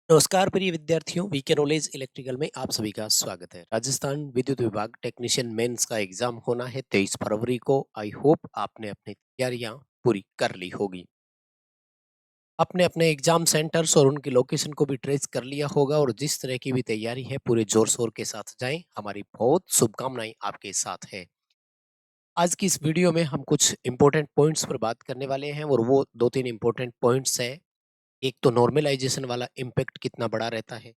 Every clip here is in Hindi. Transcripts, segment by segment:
नमस्कार प्रिय विद्यार्थियों, वीके नॉलेज इलेक्ट्रिकल में आप सभी का स्वागत है। राजस्थान विद्युत विभाग टेक्नीशियन मेंस का एग्जाम होना है 23 फरवरी को। आई होप आपने अपनी तैयारियां पूरी कर ली होगी। आपने अपने एग्जाम सेंटर्स और उनकी लोकेशन को भी ट्रेस कर लिया होगा और जिस तरह की भी तैयारी है पूरे जोर शोर के साथ जाएं। हमारी बहुत शुभकामनाएं आपके साथ है। आज की इस वीडियो में हम कुछ इंपॉर्टेंट पॉइंट्स पर बात करने वाले हैं और वो दो तीन इंपॉर्टेंट पॉइंट्स है। एक तो नॉर्मलाइजेशन वाला इम्पैक्ट कितना बड़ा रहता है।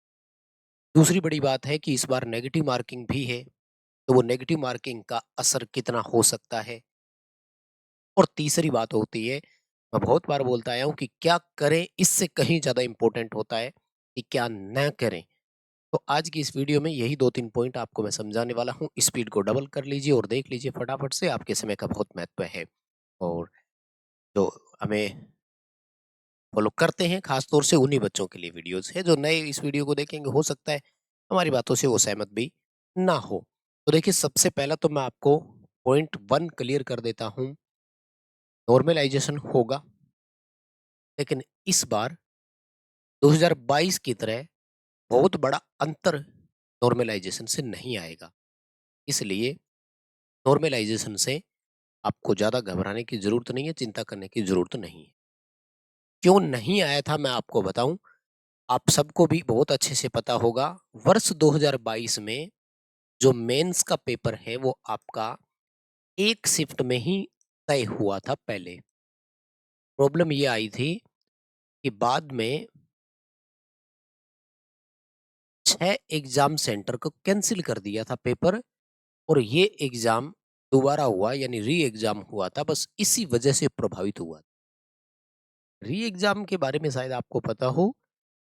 दूसरी बड़ी बात है कि इस बार नेगेटिव मार्किंग भी है, तो वो नेगेटिव मार्किंग का असर कितना हो सकता है। और तीसरी बात होती है, मैं बहुत बार बोलता आया हूँ कि क्या करें इससे कहीं ज़्यादा इम्पोर्टेंट होता है कि क्या न करें। तो आज की इस वीडियो में यही 2-3 पॉइंट आपको मैं समझाने वाला हूँ। स्पीड को डबल कर लीजिए और देख लीजिए फटाफट से, आपके समय का बहुत महत्व है। और जो हमें फॉलो करते हैं खास तौर से उन्हीं बच्चों के लिए वीडियोज़ है, जो नए इस वीडियो को देखेंगे हो सकता है हमारी बातों से वो सहमत भी ना हो। तो देखिए, सबसे पहला तो मैं आपको पॉइंट 1 क्लियर कर देता हूँ। नॉर्मलाइज़ेशन होगा, लेकिन इस बार 2022 की तरह बहुत बड़ा अंतर नॉर्मलाइज़ेशन से नहीं आएगा। इसलिए नॉर्मलाइज़ेशन से आपको ज़्यादा घबराने की ज़रूरत नहीं है, चिंता करने की ज़रूरत नहीं है। क्यों नहीं आया था मैं आपको बताऊँ। आप सबको भी बहुत अच्छे से पता होगा, वर्ष 2022 में जो मेंस का पेपर है वो आपका एक शिफ्ट में ही तय हुआ था पहले। प्रॉब्लम ये आई थी कि बाद में 6 एग्ज़ाम सेंटर को कैंसल कर दिया था पेपर, और ये एग्ज़ाम दोबारा हुआ, यानी री एग्ज़ाम हुआ था, बस इसी वजह से प्रभावित हुआ। री एग्ज़ाम के बारे में शायद आपको पता हो,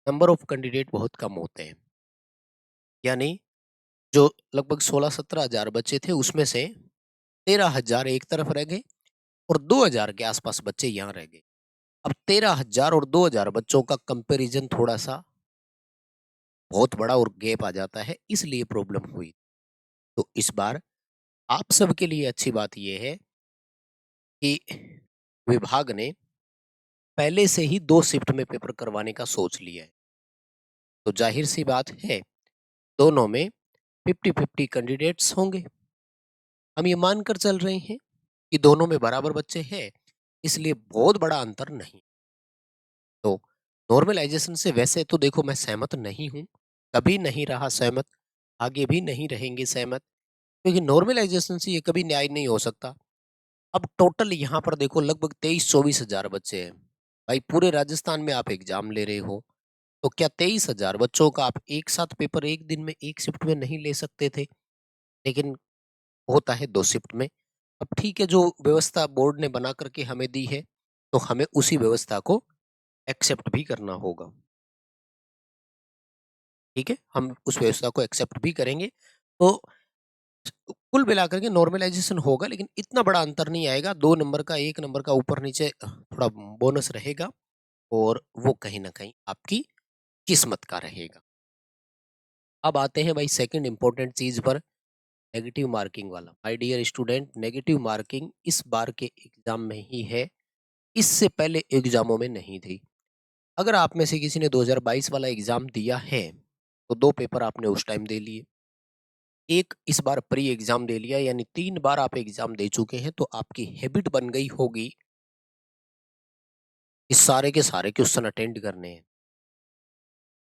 नंबर ऑफ कैंडिडेट बहुत कम होते हैं। यानी जो लगभग 16-17 हज़ार बच्चे थे उसमें से 13,000 एक तरफ रह गए और 2,000 के आसपास बच्चे यहाँ रह गए। अब 13,000 और 2,000 बच्चों का कंपैरिजन थोड़ा-सा बहुत बड़ा और गैप आ जाता है, इसलिए प्रॉब्लम हुई। तो इस बार आप सबके लिए अच्छी बात ये है कि विभाग ने पहले से ही 2 शिफ्ट में पेपर करवाने का सोच लिया है। तो ज़ाहिर-सी बात है, दोनों में 50-50 कैंडिडेट्स होंगे। हम ये मानकर चल रहे हैं कि दोनों में बराबर बच्चे हैं, इसलिए बहुत बड़ा अंतर नहीं। तो नॉर्मलाइज़ेशन से वैसे तो देखो मैं सहमत नहीं हूँ, कभी नहीं रहा सहमत, आगे भी नहीं रहेंगे सहमत, क्योंकि नॉर्मलाइज़ेशन से ये कभी न्याय नहीं हो सकता। अब टोटल यहाँ पर देखो लगभग 23-24 हज़ार बच्चे हैं। भाई पूरे राजस्थान में आप एग्ज़ाम ले रहे हो, तो क्या 23,000 बच्चों का आप एक साथ पेपर एक दिन में एक शिफ्ट में नहीं ले सकते थे? लेकिन होता है 2 शिफ्ट में। अब ठीक है, जो व्यवस्था बोर्ड ने बना कर के हमें दी है, तो हमें उसी व्यवस्था को एक्सेप्ट भी करना होगा। ठीक है? हम उस व्यवस्था को एक्सेप्ट भी करेंगे। तो कुल मिलाकर के नॉर्मलाइज़ेशन होगा, लेकिन इतना बड़ा अंतर नहीं आएगा। 2 नंबर का, 1 नंबर का ऊपर-नीचे थोड़ा बोनस रहेगा, और वो कहीं न कहीं आपकी किस्मत का रहेगा। अब आते हैं भाई सेकंड इम्पोर्टेंट चीज़ पर, नेगेटिव मार्किंग वाला। My dear student, negative marking इस बार के एग्ज़ाम में ही है, इससे पहले एग्ज़ामों में नहीं थी। अगर आप में से किसी ने 2022 वाला एग्ज़ाम दिया है, तो 2 पेपर आपने उस टाइम दे लिए। एक इस बार प्री एग्ज़ाम दे लिया, यानी 3 बार आप एग्ज़ाम दे चुके हैं, तो आपकी हैबिट बन गई होगी कि सारे के सारे क्वेश्चन अटेंड करने हैं।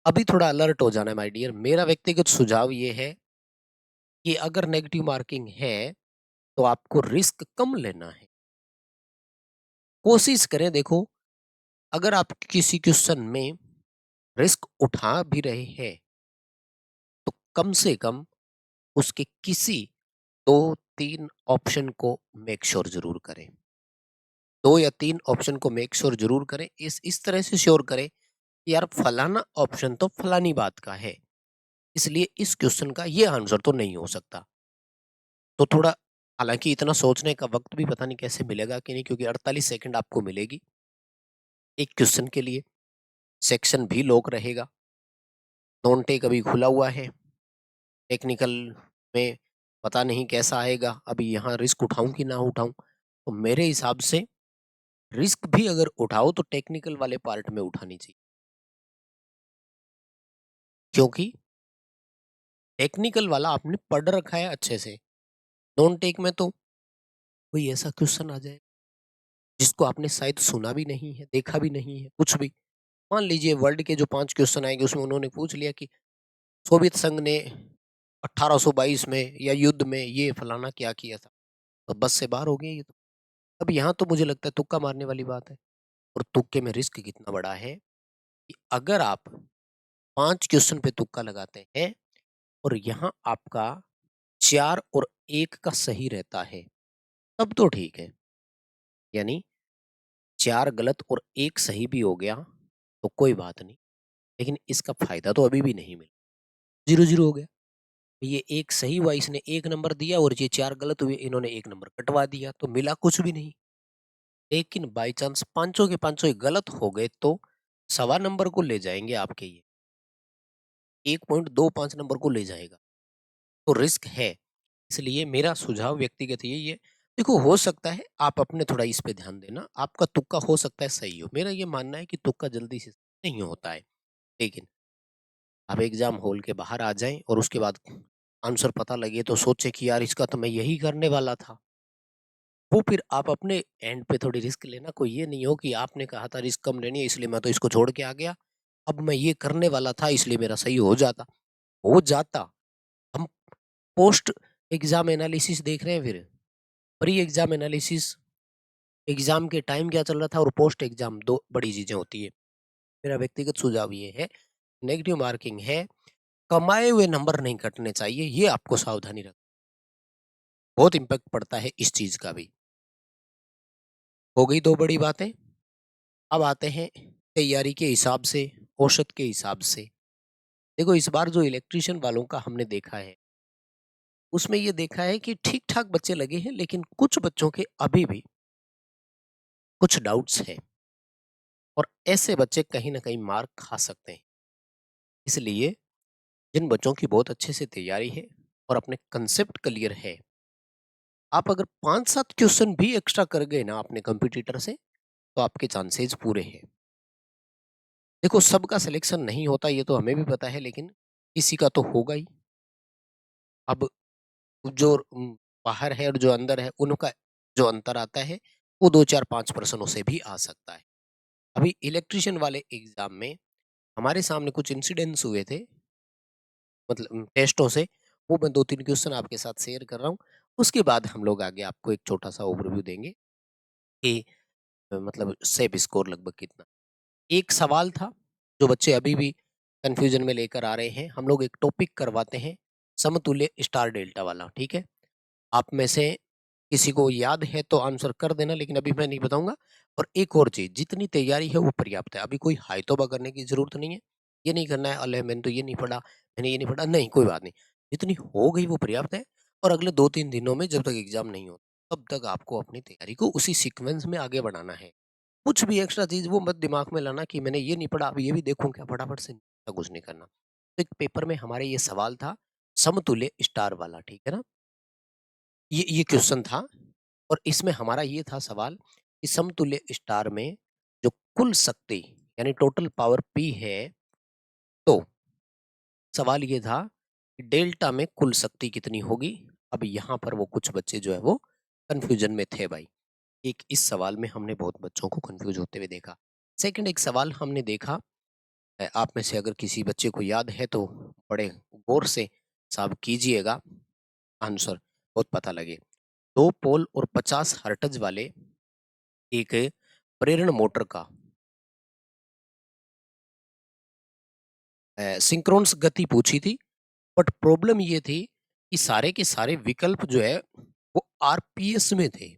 अभी थोड़ा अलर्ट हो जाना है माय डियर। मेरा व्यक्तिगत सुझाव ये है कि अगर नेगेटिव मार्किंग है, तो आपको रिस्क कम लेना है। कोशिश करें, देखो, अगर आप किसी क्वेश्चन में रिस्क उठा भी रहे हैं, तो कम से कम उसके किसी 2-3 ऑप्शन को मेक श्योर ज़रूर करें। 2 या 3 ऑप्शन को मेक श्योर ज़रूर करें। इस तरह से श्योर करें कि यार फलाना ऑप्शन तो फलानी बात का है, इसलिए इस क्वेश्चन का ये आंसर तो नहीं हो सकता। तो थोड़ा, हालाँकि इतना सोचने का वक़्त भी पता नहीं कैसे मिलेगा कि नहीं, क्योंकि 48 सेकंड आपको मिलेगी एक क्वेश्चन के लिए। सेक्शन भी लॉक रहेगा, नॉन टेक अभी खुला हुआ है, टेक्निकल में पता नहीं कैसा आएगा, अभी यहाँ रिस्क उठाऊँ कि ना उठाऊँ? तो मेरे हिसाब से रिस्क भी अगर उठाओ तो टेक्निकल वाले पार्ट में उठानी चाहिए। क्योंकि टेक्निकल वाला आपने पढ़ रखा है अच्छे से। नॉन टेक में तो कोई ऐसा क्वेश्चन आ जाए जिसको आपने शायद सुना भी नहीं है, देखा भी नहीं है, कुछ भी। मान लीजिए वर्ल्ड के जो 5 क्वेश्चन आएँगे उसमें उन्होंने पूछ लिया कि सोवियत संघ ने 1822 में या युद्ध में ये फलाना क्या किया था, तो बस से बाहर हो गए ये तो। अब यहाँ तो मुझे लगता है तुक्का मारने वाली बात है। और तुक्के में रिस्क कितना बड़ा है कि अगर आप 5 क्वेश्चन पे तुक्का लगाते हैं और यहाँ आपका 4 और 1 का सही रहता है, तब तो ठीक है। यानी 4 गलत और 1 सही भी हो गया, तो कोई बात नहीं। लेकिन इसका फ़ायदा तो अभी भी नहीं मिला। 0-0 हो गया। ये 1 सही हुआ, इसने 1 नंबर दिया और ये 4 गलत हुए, इन्होंने 1 नंबर कटवा दिया, तो मिला कुछ भी नहीं। लेकिन बाय चांस पाँचों के पाँचों ही गलत हो गए, तो सवा नंबर को ले जाएँगे आपके ये। 1.25 नंबर को ले जाएगा। तो रिस्क है। इसलिए मेरा सुझाव व्यक्तिगत यही है, देखो हो सकता है आप अपने थोड़ा इस पे ध्यान देना, आपका तुक्का हो सकता है सही हो। मेरा ये मानना है कि तुक्का जल्दी से नहीं होता है। लेकिन आप एग्ज़ाम हॉल के बाहर आ जाएँ और उसके बाद आंसर पता लगे तो सोचे कि यार इसका तो मैं यही करने वाला था। वो फिर आप अपने एंड पे थोड़ी रिस्क लेना, कोई ये नहीं हो कि आपने कहा था रिस्क कम लेनी है इसलिए मैं तो इसको छोड़ के आ गया। अब मैं ये करने वाला था इसलिए मेरा सही हो जाता। हो जाता। हम पोस्ट एग्ज़ाम एनालिसिस देख रहे हैं फिर। प्री एग्ज़ाम एनालिसिस, एग्ज़ाम के टाइम क्या चल रहा था और पोस्ट एग्ज़ाम 2 बड़ी चीज़ें होती है। मेरा व्यक्तिगत सुझाव ये है, नेगेटिव मार्किंग है, कमाए हुए नंबर नहीं कटने चाहिए, ये आपको सावधानी रख बहुत इम्पैक्ट पड़ता है इस चीज़ का भी। हो गई 2 बड़ी बातें, अब आते हैं तैयारी के हिसाब से, औसत के हिसाब से। देखो इस बार जो इलेक्ट्रीशियन वालों का हमने देखा है, उसमें ये देखा है कि ठीक-ठाक बच्चे लगे हैं, लेकिन कुछ बच्चों के अभी भी कुछ डाउट्स हैं और ऐसे बच्चे कहीं न कहीं मार खा सकते हैं। इसलिए जिन बच्चों की बहुत अच्छे से तैयारी है और अपने कंसेप्ट क्लियर है, आप अगर 5-7 क्वेश्चन भी एक्स्ट्रा कर गए ना अपने कॉम्पिटिटर से, तो आपके चांसेस पूरे हैं। देखो सबका सिलेक्शन नहीं होता ये तो हमें भी पता है, लेकिन किसी का तो होगा ही। अब जो बाहर है और जो अंदर है, उनका जो अंतर आता है, वो 2, 4, 5 प्रश्नों से भी आ सकता है। अभी इलेक्ट्रीशियन वाले एग्ज़ाम में हमारे सामने कुछ इंसिडेंट्स हुए थे, मतलब टेस्टों से, वो मैं 2-3 क्वेश्चन आपके साथ शेयर कर रहा हूँ। उसके बाद हम लोग आगे आपको एक छोटा-सा ओवरव्यू देंगे कि मतलब सेफ स्कोर लगभग कितना। एक सवाल था, जो बच्चे अभी भी कन्फ्यूज़न में लेकर आ रहे हैं, हम लोग एक टॉपिक करवाते हैं, समतुल्य स्टार डेल्टा वाला, ठीक है? आप में से किसी को याद है तो आंसर कर देना, लेकिन अभी मैं नहीं बताऊँगा। और एक और चीज़, जितनी तैयारी है वो पर्याप्त है। अभी कोई हाय-तौबा करने की ज़रूरत नहीं है। ये नहीं करना है, अले मैंने तो ये नहीं पढ़ा, मैंने ये नहीं पढ़ा, नहीं कोई बात नहीं। जितनी हो गई वो पर्याप्त है और अगले 2-3 दिनों में जब तक एग्ज़ाम नहीं होता, तब तक आपको अपनी तैयारी को उसी सीक्वेंस में आगे बढ़ाना है। कुछ भी एक्स्ट्रा चीज़ वो मत दिमाग में लाना कि मैंने ये नहीं पढ़ा, अब ये भी देखूँ क्या, फटाफट से ऐसा कुछ नहीं करना। तो एक पेपर में हमारे ये सवाल था, समतुल्य स्टार वाला, ठीक है ना? ये क्वेश्चन था और इसमें हमारा ये था सवाल कि समतुल्य स्टार में जो कुल शक्ति यानी टोटल पावर P है, तो सवाल ये था कि डेल्टा में कुल शक्ति कितनी होगी? अब यहाँ पर वो कुछ बच्चे जो है वो कन्फ्यूजन में थे भाई। एक इस सवाल में हमने बहुत बच्चों को कन्फ्यूज होते हुए देखा। सेकंड एक सवाल हमने देखा, आप में से अगर किसी बच्चे को याद है तो बड़े गौर से साहब कीजिएगा, आंसर बहुत पता लगे। 2 पोल और 50 हर्ट्ज वाले एक प्रेरण मोटर का सिंक्रोनस गति पूछी थी, बट प्रॉब्लम ये थी कि सारे के सारे विकल्प जो है वो आरपीएस में थे,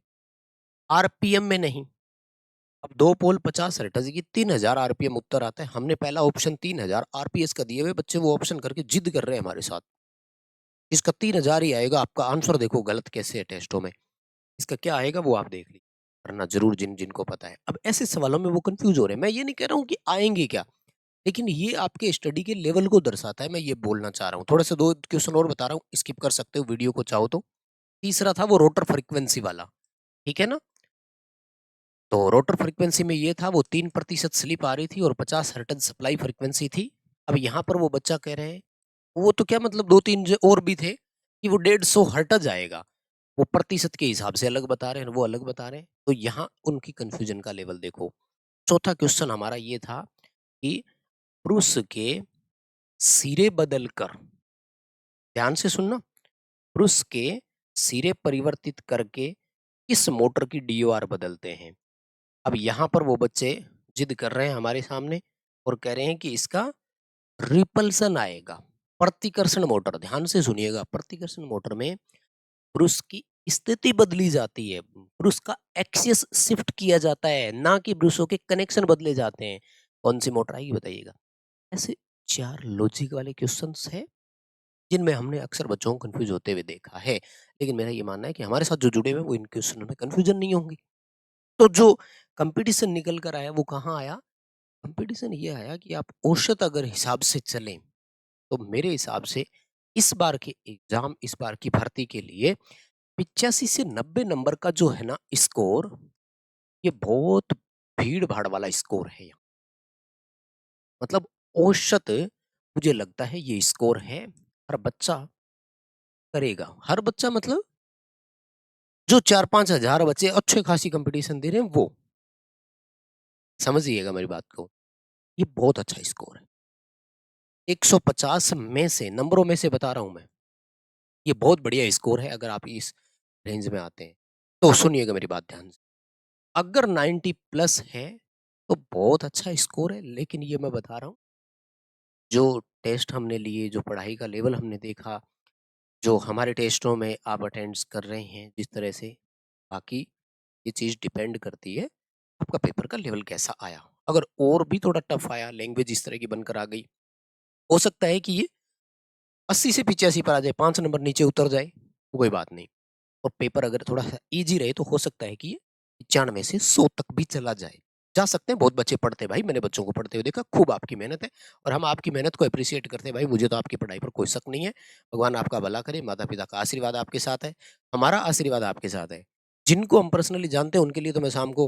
आरपीएम में नहीं। अब 2 पोल 50 हर्ट्ज की 3000 आरपीएम उत्तर आता है। हमने पहला ऑप्शन 3000 आरपीएस का दिए हुए, बच्चे वो ऑप्शन करके जिद कर रहे हैं हमारे साथ। इसका 3000 ही आएगा, आपका आंसर देखो गलत कैसे है टेस्टों में। इसका क्या आएगा वो आप देख लीजिए, करना ज़रूर जिनको पता है। अब ऐसे सवालों में वो कन्फ्यूज़ हो रहे हैं। मैं ये नहीं कह रहा हूँ कि आएँगे क्या, लेकिन ये आपके स्टडी के लेवल को दर्शाता है, मैं ये बोलना चाह रहा हूँ। थोड़े से 2 क्वेश्चन और बता रहा हूँ, स्किप कर सकते हो वीडियो को चाहो तो। तीसरा था वो रोटर फ्रीक्वेंसी वाला, ठीक है ना? तो रोटर फ्रीक्वेंसी में ये था, वो 3% स्लिप आ रही थी और 50 हर्ट्ज सप्लाई फ्रीक्वेंसी थी। अब यहाँ पर वो बच्चा कह रहे हैं, वो तो क्या मतलब 2-3 जो और भी थे कि वो 150 हट जाएगा। वो प्रतिशत के हिसाब से अलग बता रहे हैं, वो अलग बता रहे हैं। तो यहाँ उनकी कन्फ्यूजन का लेवल देखो। चौथा क्वेश्चन हमारा ये था कि पुरुष के सिरे बदलकर, ध्यान से सुनना, पुरुष के सिरे परिवर्तित करके किस मोटर की डीओआर बदलते हैं? अब यहाँ पर वो बच्चे जिद कर रहे हैं हमारे सामने और कह रहे हैं कि इसका रिपल्सन आएगा। प्रतिकर्षण मोटर, ध्यान से सुनिएगा, प्रतिकर्षण मोटर में पुरुष की स्थिति बदली जाती है, पुरुष का एक्सिस शिफ्ट किया जाता है, ना कि पुरुषों के कनेक्शन बदले जाते हैं। कौन सी मोटर आएगी बताइएगा? ऐसे 4 लॉजिक वाले क्वेश्चंस हैं जिनमें हमने अक्सर बच्चों को कंफ्यूज होते हुए देखा है। लेकिन मेरा ये मानना है कि हमारे साथ जो जुड़े हुए हैं वो इन क्वेश्चनों में कंफ्यूजन नहीं होंगे। तो जो कंपटीशन निकल कर आया वो कहाँ आया? कंपटीशन ये आया कि आप औसत अगर हिसाब से चलें, तो मेरे हिसाब से इस बार के एग्जाम, इस बार की भर्ती के लिए 85 से 90 नंबर का जो है ना स्कोर, ये बहुत भीड़-भाड़ वाला स्कोर है यहाँ। मतलब औसत मुझे लगता है ये स्कोर है, हर बच्चा करेगा। हर बच्चा मतलब जो 4-5 हज़ार बच्चे अच्छे खासी कंपटीशन दे रहे हैं वो। समझिएगा मेरी बात को। ये बहुत अच्छा स्कोर है। 150 में से, नंबरों में से बता रहा हूँ मैं, ये बहुत बढ़िया स्कोर है अगर आप इस रेंज में आते हैं। तो सुनिएगा मेरी बात ध्यान से। अगर 90 प्लस है, तो बहुत अच्छा स्कोर है, लेकिन ये मैं बता रहा हूँ, जो टेस्ट हमने लिए, जो पढ़ाई का लेवल हमने देखा, जो हमारे टेस्टों में आप अटेंड्स कर रहे हैं जिस तरह से, बाकी ये चीज़ डिपेंड करती है, आपका पेपर का लेवल कैसा आया। अगर और भी थोड़ा टफ आया, लैंग्वेज इस तरह की बनकर आ गई, हो सकता है कि ये 80 से 85 पर आ जाए, 5 नंबर नीचे उतर जाए, कोई बात नहीं। और पेपर अगर थोड़ा-सा ईज़ी रहे तो हो सकता है कि ये 95 से 100 तक भी चला जाए। जा सकते हैं, बहुत बच्चे पढ़ते हैं भाई, मैंने बच्चों को पढ़ते हुए देखा, खूब आपकी मेहनत है और हम आपकी मेहनत को एप्रिशिएट करते हैं भाई, मुझे तो आपकी पढ़ाई पर कोई शक नहीं है। भगवान आपका भला करे, माता-पिता का आशीर्वाद आपके साथ है, हमारा आशीर्वाद आपके साथ है। जिनको हम पर्सनली जानते हैं उनके लिए तो मैं शाम को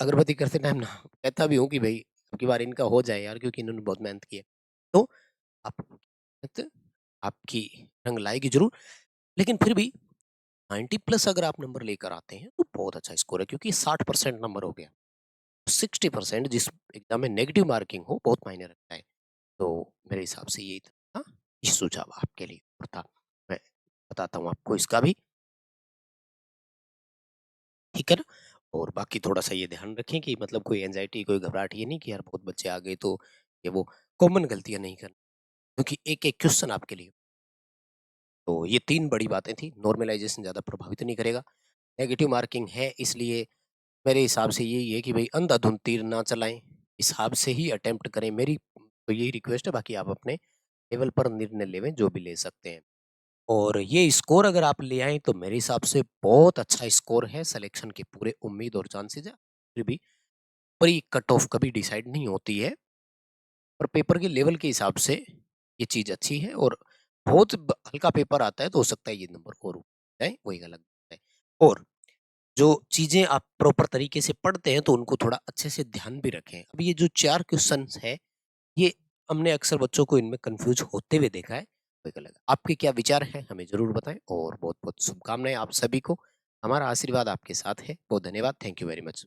अगरबत्ती करते टाइम ना कहता भी हूँ कि भई अब की बार इनका हो जाए यार, क्योंकि इन्होंने बहुत मेहनत की है। तो आप मेहनत आपकी रंग लाएगी ज़रूर, लेकिन फिर भी 90 प्लस अगर आप नंबर लेकर आते हैं तो बहुत अच्छा स्कोर है, क्योंकि 60% नंबर हो गया। 60% जिस एग्जाम में नेगेटिव मार्किंग हो बहुत मायने रखता है। तो मेरे हिसाब से यही था, ये सुझाव आपके लिए और था। मैं बताता हूँ आपको इसका भी, ठीक है ना? और बाकी थोड़ा-सा ये ध्यान रखें कि मतलब कोई एंग्ज़ायटी, कोई घबराहट ये नहीं कि यार बहुत बच्चे आ गए तो ये वो कॉमन गलतियाँ नहीं करनी, क्योंकि एक-एक क्वेश्चन आपके लिए। तो ये 3 बड़ी बातें थी, नॉर्मलाइज़ेशन ज़्यादा प्रभावित नहीं करेगा, नेगेटिव मार्किंग है इसलिए मेरे हिसाब से यही है कि भई अंधाधुंध तीर ना चलाएँ, हिसाब से ही अटेम्प्ट करें, मेरी तो यही रिक्वेस्ट है, बाकी आप अपने लेवल पर निर्णय लेवें, जो भी ले सकते हैं। और ये स्कोर अगर आप ले आएँ तो मेरे हिसाब से बहुत अच्छा स्कोर है, सिलेक्शन के पूरे उम्मीद और चांसेज़ है। फिर भी प्री कट ऑफ कभी डिसाइड नहीं होती है, पर पेपर के लेवल के हिसाब से ये चीज़ अच्छी है और बहुत हल्का पेपर आता है तो हो सकता है ये नंबर और ऊपर जाए, वो एक अलग बात है। और जो चीज़ें आप प्रॉपर तरीके से पढ़ते हैं तो उनको थोड़ा अच्छे से ध्यान भी रखें। अब ये जो 4 क्वेश्चन्स हैं, ये हमने अक्सर बच्चों को इनमें कन्फ्यूज़ होते हुए देखा है, वो एक अलग है। आपके क्या विचार हैं हमें ज़रूर बताएँ और बहुत-बहुत शुभकामनाएँ आप सभी को। हमारा आशीर्वाद आपके साथ है। बहुत धन्यवाद। Thank you very much.